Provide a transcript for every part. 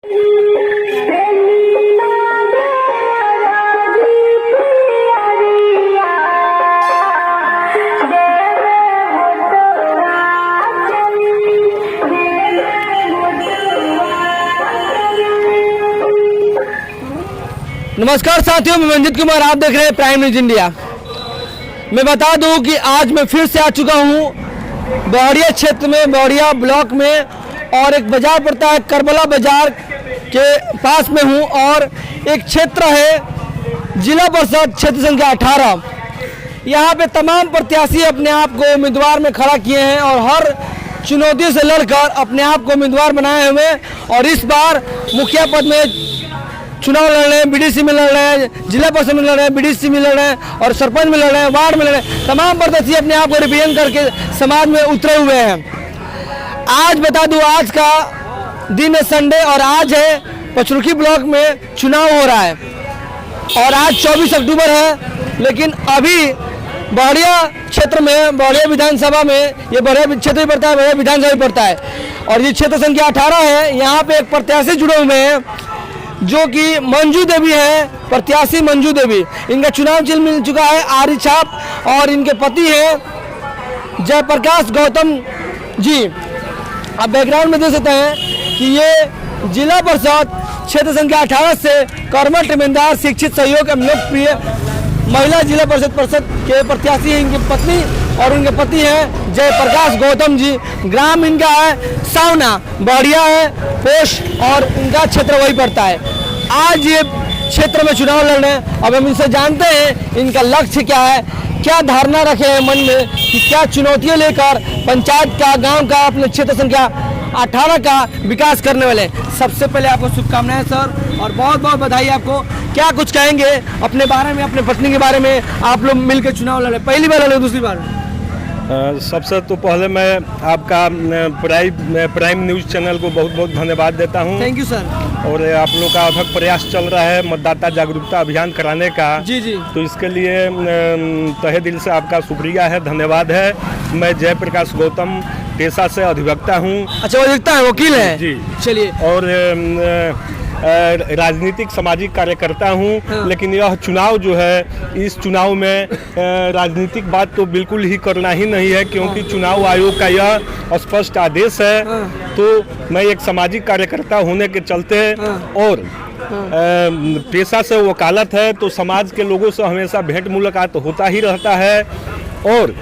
नमस्कार साथियों, मैं मंजित कुमार, आप देख रहे हैं प्राइम न्यूज इंडिया। मैं बता दूं कि आज मैं फिर से आ चुका हूं बौड़िया क्षेत्र में, बौड़िया ब्लॉक में, और एक बाजार पड़ता है करबला बाजार के पास में हूं। और एक क्षेत्र है जिला परिषद क्षेत्र संख्या 18। यहां पे तमाम प्रत्याशी अपने आप को उम्मीदवार में खड़ा किए हैं और हर चुनौती से लड़कर अपने आप को उम्मीदवार बनाए हुए, और इस बार मुखिया पद में चुनाव लड़ रहे हैं, बीडीसी में लड़ रहे हैं, जिला परिषद में लड़ रहे हैं, बीडीसी में लड़ रहे हैं, और सरपंच में लड़ रहे हैं, वार्ड में लड़ रहे हैं। तमाम प्रत्याशी अपने आप को रिप्रेजेंट करके समाज में उतरे हुए हैं। आज बता दूं, आज का दिन है संडे, और आज है पचरुखी ब्लॉक में चुनाव हो रहा है, और आज 24 अक्टूबर है। लेकिन अभी बौड़िया क्षेत्र में, बौड़िया विधानसभा में, ये बौड़िया क्षेत्र भी पड़ता है, बौड़िया विधानसभा भी पड़ता है, और ये क्षेत्र संख्या 18 है। यहाँ पे एक प्रत्याशी जुड़े हुए हैं जो कि मंजू देवी है, प्रत्याशी मंजू देवी। इनका चुनाव चिन्ह मिल चुका है आरी छाप, और इनके पति हैं जयप्रकाश गौतम जी। आप बैकग्राउंड में देख सकते हैं कि ये जिला परिषद क्षेत्र संख्या 18 से कर्मठ, ईमानदार, शिक्षित, सहयोग एवं लोकप्रिय महिला जिला परिषद के प्रत्याशी हैं इनकी पत्नी, और उनके पति हैं जयप्रकाश गौतम जी। ग्राम इनका है सावना, बौड़िया है पोस्ट, और उनका क्षेत्र वही पड़ता है। आज ये क्षेत्र में चुनाव लड़ रहे हैं। अब हम इनसे जानते हैं इनका लक्ष्य क्या है, क्या धारणा रखे हैं मन में, कि क्या चुनौतियां लेकर पंचायत का, गांव का, अपने क्षेत्र संख्या 18 का विकास करने वाले। सबसे पहले आपको शुभकामनाएं सर, और बहुत बहुत बधाई आपको। क्या कुछ कहेंगे अपने बारे में, अपने पत्नी के बारे में? आप लोग मिलकर चुनाव लड़े, पहली बार लड़े, दूसरी बार? सबसे तो पहले मैं आपका प्राइम न्यूज चैनल को बहुत बहुत धन्यवाद देता हूं। Thank you sir. और आप लोग का अथक प्रयास चल रहा है मतदाता जागरूकता अभियान कराने का। जी जी। तो इसके लिए तहे दिल से आपका शुक्रिया है, धन्यवाद है। मैं जयप्रकाश गौतम पेशा से अधिवक्ता हूँ। अच्छा, अधिवक्ता है, वकील है जी। चलिए। और राजनीतिक सामाजिक कार्यकर्ता हूँ। हाँ। लेकिन यह चुनाव जो है, इस चुनाव में राजनीतिक बात तो बिल्कुल ही करना ही नहीं है, क्योंकि चुनाव आयोग का यह स्पष्ट आदेश है। हाँ। तो मैं एक सामाजिक कार्यकर्ता होने के चलते, हाँ। और पेशा से वकालत है, तो समाज के लोगों से हमेशा भेंट मुलाकात होता ही रहता है। और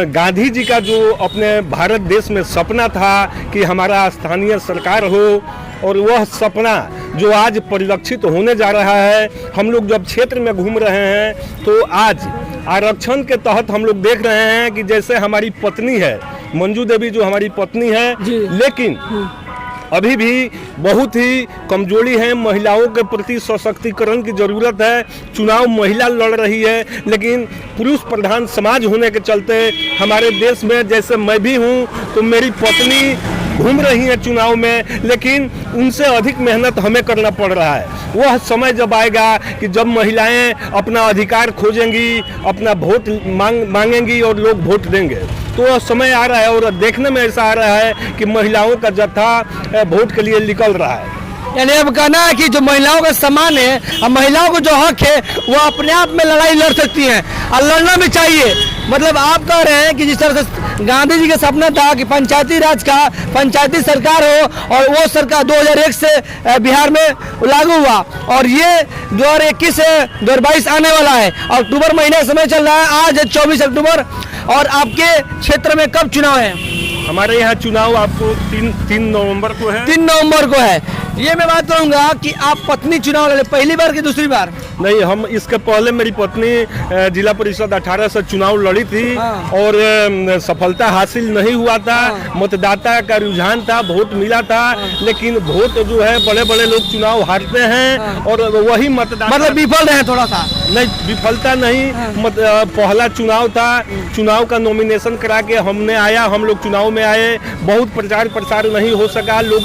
गांधी जी का जो अपने भारत देश में सपना था कि हमारा स्थानीय सरकार हो, और वह सपना जो आज परिलक्षित होने जा रहा है। हम लोग जब क्षेत्र में घूम रहे हैं तो आज आरक्षण के तहत हम लोग देख रहे हैं कि जैसे हमारी पत्नी है मंजू देवी, जो हमारी पत्नी है, लेकिन अभी भी बहुत ही कमजोरी है। महिलाओं के प्रति सशक्तिकरण की जरूरत है। चुनाव महिला लड़ रही है, लेकिन पुरुष प्रधान समाज होने के चलते हमारे देश में, जैसे मैं भी हूँ, तो मेरी पत्नी घूम रही है चुनाव में, लेकिन उनसे अधिक मेहनत हमें करना पड़ रहा है। वह समय जब आएगा कि जब महिलाएं अपना अधिकार खोजेंगी, अपना वोट मांगेंगी और लोग वोट देंगे, तो वह समय आ रहा है। और देखने में ऐसा आ रहा है कि महिलाओं का जत्था वोट के लिए निकल रहा है। यानी अब कहना है कि जो महिलाओं का सम्मान है और महिलाओं को जो हक है, वो अपने आप में लड़ाई लड़ सकती हैं, और लड़ना भी चाहिए। मतलब आप कह रहे हैं कि जिस तरह से गांधी जी का सपना था कि पंचायती राज का, पंचायती सरकार हो, और वो सरकार 2001 से बिहार में लागू हुआ, और ये 2021 से 2022 आने वाला है। अक्टूबर महीने समय चल रहा है, आज है 24 अक्टूबर। और आपके क्षेत्र में कब चुनाव है? हमारे यहाँ चुनाव आपको 3 नवंबर को है। 3 नवंबर को है। ये मैं बात करूंगा कि आप पत्नी चुनाव लड़े, पहली बार की दूसरी बार? नहीं, हम इसके पहले मेरी पत्नी जिला परिषद 18 से चुनाव लड़ी थी। हाँ। और सफलता हासिल नहीं हुआ था। हाँ। मतदाता का रुझान था, वोट मिला था। हाँ। लेकिन वोट जो है, बड़े बड़े लोग चुनाव हारते हैं। हाँ। और वही मतदाता, मतलब विफल रहे थोड़ा सा? नहीं, विफलता नहीं। हाँ। पहला चुनाव था, चुनाव का नॉमिनेशन करा के हमने आया, हम लोग चुनाव में आए। बहुत प्रचार प्रसार नहीं हो सका, लोग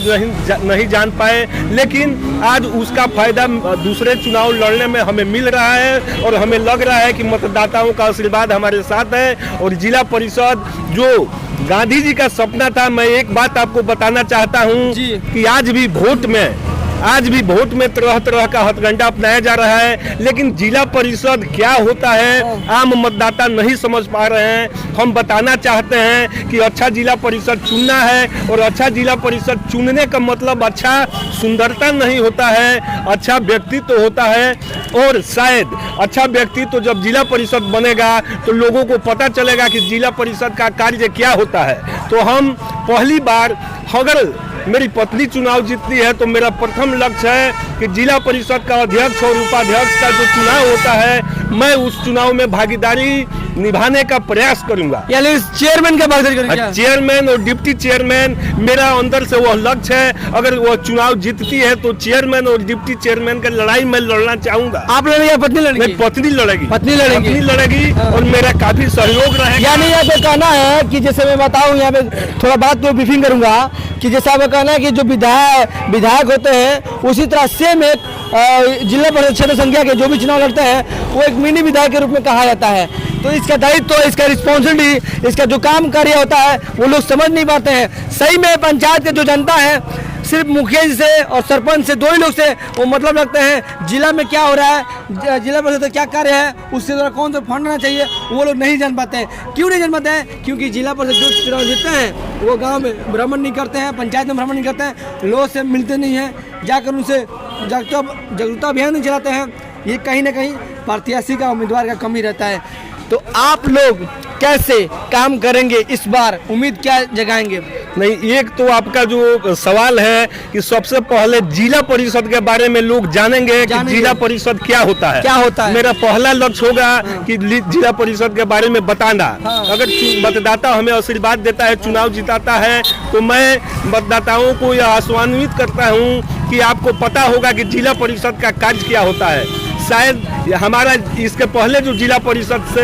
नहीं जान पाए, लेकिन आज उसका फायदा दूसरे चुनाव लड़ने में हमें मिल रहा है। और हमें लग रहा है कि मतदाताओं का आशीर्वाद हमारे साथ है। और जिला परिषद जो गांधी जी का सपना था। मैं एक बात आपको बताना चाहता हूं जी। कि आज भी वोट में तरह तरह का हथकंडा अपनाया जा रहा है, लेकिन जिला परिषद क्या होता है आम मतदाता नहीं समझ पा रहे हैं। हम बताना चाहते हैं कि अच्छा जिला परिषद चुनना है, और अच्छा जिला परिषद चुनने का मतलब अच्छा सुंदरता नहीं होता है, अच्छा व्यक्तित्व होता है। और शायद अच्छा व्यक्तित्व जब जिला परिषद बनेगा तो लोगों को पता चलेगा कि जिला परिषद का कार्य क्या होता है। तो हम पहली बार, अगर मेरी पत्नी चुनाव जीतती है तो मेरा प्रथम लक्ष्य है कि जिला परिषद का अध्यक्ष और उपाध्यक्ष का जो चुनाव होता है, मैं उस चुनाव में भागीदारी निभाने का प्रयास करूंगा। यानी चेयरमैन का भागीदारी करेंगे? चेयरमैन और डिप्टी चेयरमैन, मेरा अंदर से वह लक्ष्य है। अगर वह चुनाव जीतती है तो चेयरमैन और डिप्टी चेयरमैन का लड़ाई मैं लड़ना चाहूंगा। आप लड़ेंगे या पत्नी लड़ेगी? मेरी पत्नी लड़ेगी। पत्नी लड़ेगी और मेरा काफी सहयोग रहेगा। यानी यहाँ पे कहना है कि जैसे मैं बताऊं, यहाँ पे थोड़ा बात को ब्रीफिंग करूंगा कि जैसा आपका कहना है कि जो विधायक होते हैं उसी तरह सेम एक जिला परिषद क्षेत्र संख्या के जो भी चुनाव लड़ते हैं वो एक मिनी विधायक के रूप में कहा जाता है। तो इसका दायित्व, इसका रिस्पॉन्सिबिलिटी, इसका जो काम कार्य होता है वो लोग समझ नहीं पाते हैं। सही में पंचायत के जो जनता है सिर्फ मुखिया जी से और सरपंच से, दो ही लोग से वो मतलब रखते हैं। जिला में क्या हो रहा है, जिला परिषद क्या कार्य है, उससे द्वारा कौन सा फंड आना चाहिए, वो लोग नहीं जान पाते हैं। क्यों नहीं जान पाते हैं? क्योंकि जिला परिषद जो चुनाव जीतते हैं वो गांव में भ्रमण नहीं करते हैं, पंचायत में भ्रमण नहीं करते हैं, लोगों से मिलते नहीं हैं, जाकर उनसे जागरूकता अभियान नहीं चलाते हैं। ये कहीं ना कहीं प्रत्याशी का, उम्मीदवार का कमी रहता है। तो आप लोग कैसे काम करेंगे इस बार, उम्मीद क्या जगाएंगे? नहीं, एक तो आपका जो सवाल है कि सबसे पहले जिला परिषद के बारे में लोग जानेंगे कि जिला परिषद क्या होता है। मेरा पहला लक्ष्य होगा कि जिला परिषद के बारे में बताना। अगर मतदाता हमें आशीर्वाद देता है, चुनाव जिताता है, तो मैं मतदाताओं को यह आश्वासित करता हूं कि आपको पता होगा कि जिला परिषद का कार्य क्या होता है। शायद हमारा इसके पहले जो जिला परिषद से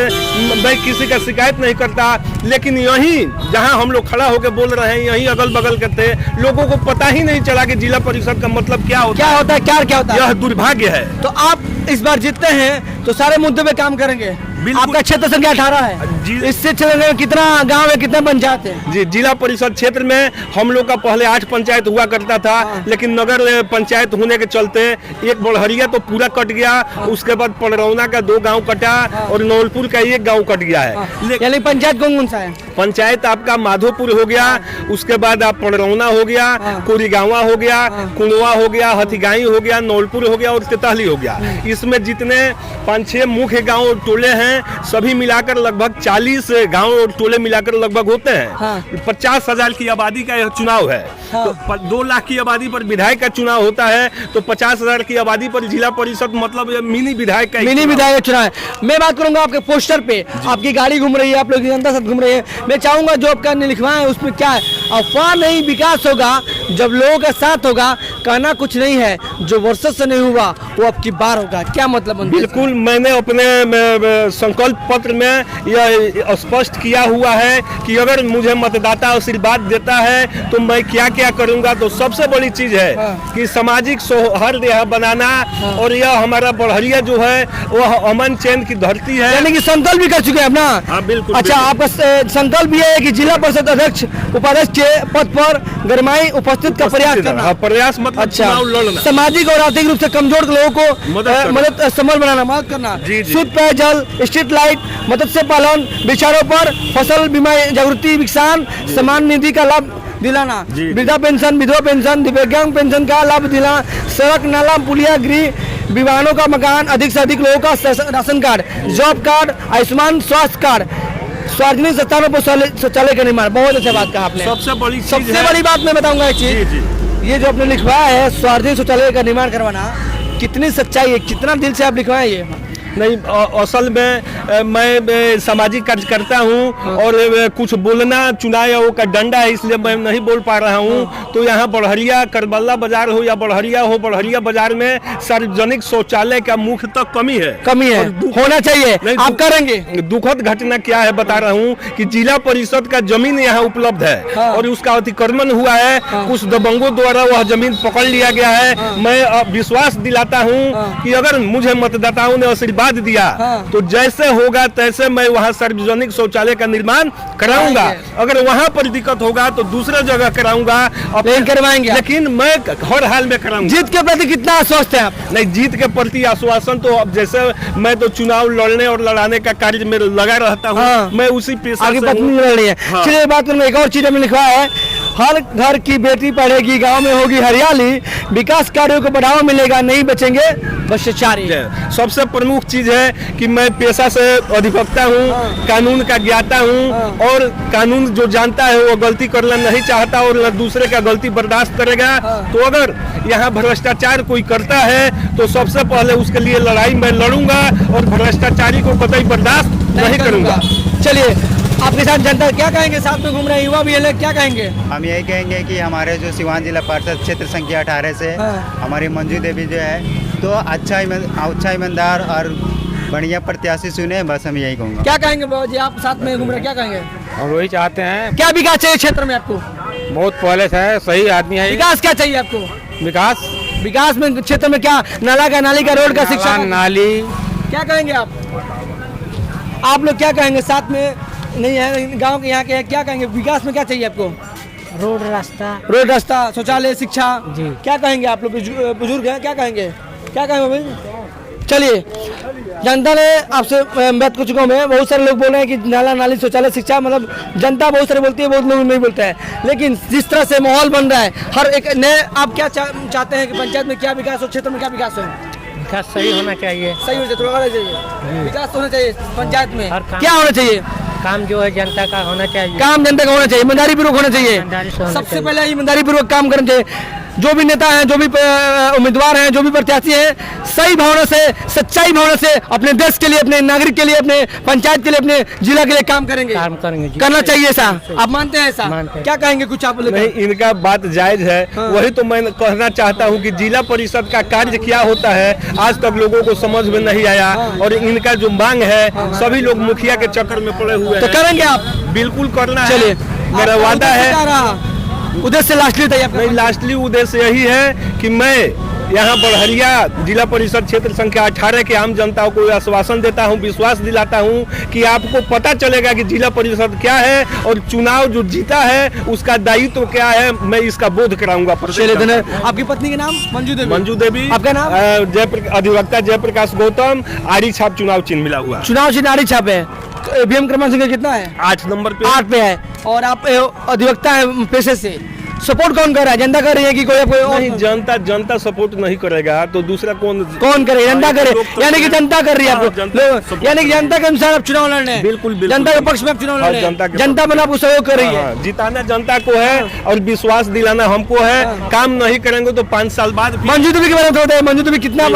मैं किसी का शिकायत नहीं करता, लेकिन यहीं जहां हम लोग खड़ा होकर बोल रहे हैं, यहीं अगल बगल के थे, लोगों को पता ही नहीं चला कि जिला परिषद का मतलब क्या होता है, क्या होता है। यह दुर्भाग्य है। तो आप इस बार जीतते हैं तो सारे मुद्दे पे काम करेंगे। आपका क्षेत्र संख्या 18 है, इससे क्षेत्र में कितना गांव है, कितना पंचायत है? जी, जिला परिषद क्षेत्र में हम लोग का पहले 8 पंचायत हुआ करता था, लेकिन नगर पंचायत होने के चलते एक बड़हरिया तो पूरा कट गया, उसके बाद पड़रौना का 2 गांव कटा और नौलपुर का 1 गांव कट गया है। यानी पंचायत कौन सा है? पंचायत आपका माधोपुर हो गया, उसके बाद आप पड़रौना हो गया, कोरीगांवा हो गया, कुंडवा हो गया, हथिगाई हो गया, नौलपुर हो गया और तेतहली हो गया। इसमें जितने 5-6 मुख्य गांव और टोले हैं सभी मिलाकर लगभग 40 गांव और टोले मिलाकर लगभग होते हैं। 50,000 की आबादी का यह चुनाव है। तो 2 लाख की आबादी पर विधायक का चुनाव होता है, तो 50,000 की आबादी पर जिला परिषद मतलब मिनी विधायक का चुनाव है। मैं बात करूंगा आपके पोस्टर पे, आपकी गाड़ी घूम रही है, आप लोग जनता साथ घूम रही है। मैं चाहूंगा जो आपका लिखवाएं उसमें क्या है, अफवाह नहीं विकास होगा जब लोगों का साथ होगा। कहना कुछ नहीं है, जो वर्षों से नहीं हुआ वो अब की बार होगा। क्या मतलब? बिल्कुल, मैंने अपने संकल्प पत्र में यह स्पष्ट किया हुआ है कि अगर मुझे मतदाता आशीर्वाद देता है तो मैं क्या क्या करूंगा। तो सबसे बड़ी चीज है कि सामाजिक सौहार्द यह बनाना, और यह हमारा बड़हरिया जो है वह अमन चैन की धरती है। यानी कि संकल्प भी कर चुके हैं अपना? हाँ, बिल्कुल। अच्छा, आपका संकल्प ये है कि जिला परिषद अध्यक्ष उपाध्यक्ष के पद पर गरमाई उपस्थित का प्रयास करना। प्रयास मतलब चुनाव लड़ना, सामाजिक और आर्थिक रूप से कमजोर लोगों को मदद संभल बनाना, मदद करना, शुद्ध पेयजल, स्ट्रीट लाइट, मत्स्य पालन, वृक्षारोपण, फसल बीमा जागृति, किसान सम्मान निधि का लाभ दिलाना, वृद्धा पेंशन, विधवा पेंशन, दिव्यांग पेंशन का लाभ दिलाना, सड़क नाला पुलिया गृह, विवाहों का मकान, अधिक से अधिक लोगों का ration card, job card, Ayushman स्वास्थ्य कार्ड, सार्वजनिक संस्थानों पर शौचालय का निर्माण। बहुत अच्छा बात कहा आपने। सबसे बड़ी बात मैं बताऊंगा एक चीज, ये जो आपने लिखवाया है सार्वजनिक शौचालय का निर्माण करवाना, कितनी सच्चाई है, कितना दिल से आप लिखवाए ये? नहीं, असल में मैं सामाजिक कार्य करता हूँ और कुछ बोलना चुनाव का डंडा है, इसलिए मैं नहीं बोल पा रहा हूँ। तो यहाँ बड़हरिया करबला बाजार हो या बड़हरिया बाजार में सार्वजनिक शौचालय का मुख्य तक कमी है, होना चाहिए। आप करेंगे। दुखद घटना क्या है बता रहा हूँ कि जिला परिषद का जमीन यहाँ उपलब्ध है और उसका अतिक्रमण हुआ है, कुछ दबंगों द्वारा वह जमीन पकड़ लिया गया है। मैं विश्वास दिलाता हूँ कि अगर मुझे मतदाताओं ने आशीर्वाद आशीर्वाद दिया हाँ। तो जैसे होगा तैसे मैं वहाँ सार्वजनिक शौचालय का निर्माण कराऊंगा। अगर वहाँ पर दिक्कत होगा तो दूसरे जगह कराऊंगा, लेकिन करवाएंगे आप। लेकिन मैं हर हाल में कराऊंगा। जीत के प्रति कितना आश्वस्त है आप? नहीं, जीत के प्रति आश्वासन तो अब जैसे मैं तो चुनाव लड़ने और लड़ाने का कार्य में लगा रहता हूँ। हाँ। मैं उसी पेशा आगे से पत्नी हूँ। लड़ रही है। हाँ। चलिए बात करूंगा, एक और चीज में लिखा है, हर घर की बेटी पढ़ेगी, गांव में होगी हरियाली, विकास कार्यों को बढ़ावा मिलेगा, नहीं बचेंगे भ्रष्टाचारी। सबसे प्रमुख चीज है कि मैं पेशा से अधिवक्ता हूँ, कानून का ज्ञाता हूँ, और कानून जो जानता है वो गलती करना नहीं चाहता और दूसरे का गलती बर्दाश्त करेगा। तो अगर यहाँ भ्रष्टाचार कोई करता है तो सबसे पहले उसके लिए लड़ाई मैं लड़ूंगा और भ्रष्टाचारी को कतई बर्दाश्त नहीं करूंगा। चलिए आपके साथ जनता क्या कहेंगे, साथ में घूम रहे हैं युवा भी है, क्या कहेंगे? हम यही कहेंगे कि हमारे जो सिवान जिला पार्षद क्षेत्र संख्या 18 से हमारी मंजू देवी जो है तो अच्छा ईमानदार और बढ़िया प्रत्याशी चुने, बस हम यही कहूँगा। क्या कहेंगे बाबा जी, आप साथ में घूम रहे हैं, क्या कहेंगे? हम वही चाहते हैं, क्या विकास चाहिए क्षेत्र में आपको? बहुत पहले से है, सही आदमी है। विकास क्या चाहिए आपको? विकास में क्षेत्र में क्या, नाली का, रोड का, शिक्षा का? नाली। क्या कहेंगे आप लोग क्या कहेंगे? साथ में नहीं है, गांव के यहाँ के हैं, क्या कहेंगे विकास में क्या चाहिए आपको? रोड रास्ता, शौचालय, शिक्षा। जी। क्या कहेंगे आप लोग, बुजुर्ग हैं, क्या कहेंगे? क्या कहेंगे भाई? चलिए, जनता ने आपसे बात कर चुका हूँ मैं, बहुत सारे लोग बोल रहे हैं कि नाला, नाली, शौचालय, शिक्षा, मतलब जनता बहुत सारे बोलती है, बहुत लोग नहीं बोलते हैं, लेकिन जिस तरह से माहौल बन रहा है हर एक नए, आप क्या चाहते हैं कि पंचायत में क्या विकास हो, क्षेत्र में क्या विकास हो? विकास सही होना चाहिए, सही होना चाहिए, थोड़ा होना चाहिए, विकास होना चाहिए पंचायत में। हर काम- क्या होना चाहिए? काम जो है जनता का होना चाहिए, काम जनता का होना चाहिए, ईमानदारी पूर्वक होना चाहिए। ईमानदारी से होना सबसे चाहिए। पहले ईमानदारी पूर्वक काम करना चाहिए। जो भी नेता हैं, जो भी उम्मीदवार हैं, जो भी प्रत्याशी हैं, सही भावना से, सच्चाई भावना से अपने देश के लिए, अपने नागरिक के लिए, अपने पंचायत के लिए, अपने जिला के लिए काम करेंगे जी। करना चाहिए ऐसा। आप मानते हैं ऐसा? मानते हैं। क्या कहेंगे कुछ आप लोग? नहीं, इनका बात जायज है। वही तो मैं कहना चाहता हूँ कि जिला परिषद का कार्य क्या होता है आज तक लोगों को समझ में नहीं आया, और इनका जो मांग है सभी लोग मुखिया के चक्कर में पड़े हुए तो हैं। करेंगे आप? बिल्कुल करना है। चलिए, मेरा वादा है। उद्देश्य लास्टली बताइए आपका। नहीं, लास्टली उद्देश्य यही है कि मैं यहाँ बड़हरिया जिला परिषद क्षेत्र संख्या 18 के आम जनता को आश्वासन देता हूँ, विश्वास दिलाता हूँ कि आपको पता चलेगा कि जिला परिषद क्या है और चुनाव जो जीता है उसका दायित्व क्या है, मैं इसका बोध कराऊंगा। चलिए धन्यवाद। आपकी पत्नी के नाम? मंजू देवी। आपका नाम? अधिवक्ता जयप्रकाश गौतम, आड़ी छाप चुनाव चिन्ह मिला हुआ। चुनाव चिन्ह आड़ी छाप है। ईवीएम क्रमांक संख्या कितना है? 8 नंबर पे। 8 पे है। और आप अधिवक्ता है पेशे से, सपोर्ट कौन कर रहा है? जनता कर रही है कि कोई नहीं, जनता सपोर्ट नहीं करेगा तो दूसरा कौन करे? जनता करे, यानी कि जनता कर रही है आपको, यानी कि जनता के अनुसार आप चुनाव लड़ रहे हैं। बिल्कुल। जनता के पक्ष में आप चुनाव लड़ रहे हैं, जनता बना आपको सहयोग कर रही है। जिताना जनता को है और विश्वास दिलाना हमको है। काम नहीं करेंगे तो 5 साल बाद। मंजू देवी के बारे में थोड़ा बताइए, मंजू देवी कितना?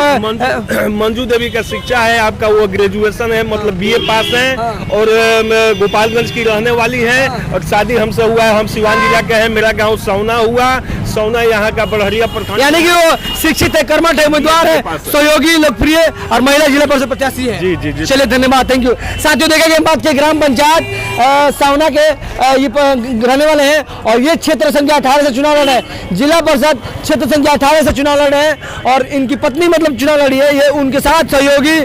मंजू देवी का शिक्षा है आपका, वो ग्रेजुएशन है, मतलब BA पास है, और गोपालगंज की रहने वाली है, और शादी हमसे हुआ है, हम सिवान जिला के हैं, मेरा गाँव सौना हुआ, सौना यहाँ का बड़हरिया प्रखंड। यानी कि वो शिक्षित है, कर्मठ है, उम्मीदवार है, सहयोगी, लोकप्रिय और महिला जिला परिषद प्रत्याशी है। जी। चलिए धन्यवाद, थैंक यू। साथियों देखेंगे बात के ग्राम पंचायत सौना के ये रहने वाले हैं, और ये क्षेत्र संख्या 18 से चुनाव लड़ रहे हैं, जिला परिषद क्षेत्र संख्या 18 से चुनाव लड़ रहे हैं, और इनकी पत्नी मतलब चुनाव लड़ी है, ये उनके साथ सहयोगी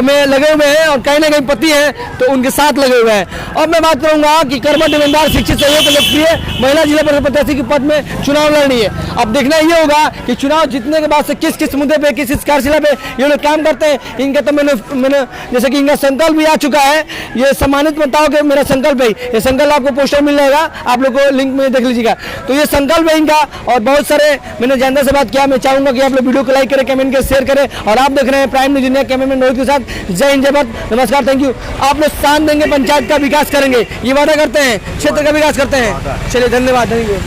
में लगे हुए हैं, और कहीं ना कहीं पति है तो उनके साथ लगे हुए हैं। अब मैं बात करूंगा कि कर्मठ, ईमानदार, शिक्षित, सहयोग, लोकप्रिय महिला जिला परिषद प्रत्याशी के पद में चुनाव लड़नी है। अब देखना ये होगा कि चुनाव जीतने के बाद से किस किस मुद्दे पे, किस कार्यशिला पे ये लोग काम करते हैं। इनका तो मैंने जैसे कि इनका संकल्प भी आ चुका है, ये सम्मानित बताओ कि मेरा संकल्प है, ये संकल्प आपको पोस्टर मिल जाएगा, आप लोग को लिंक में देख लीजिएगा। तो ये संकल्प है इनका, और बहुत सारे मैंने जनता से बात किया। मैं चाहूंगा कि आप लोग वीडियो को लाइक करें, कमेंट करें, शेयर करें, और आप देख रहे हैं prime news India, cameraman Rohit के साथ। जय हिंद, जय भारत, नमस्कार, थैंक यू। आप लोग साथ देंगे, पंचायत का विकास करेंगे, ये वादा करते हैं, क्षेत्र का विकास करते हैं। चलिए धन्यवाद, थैंक यू।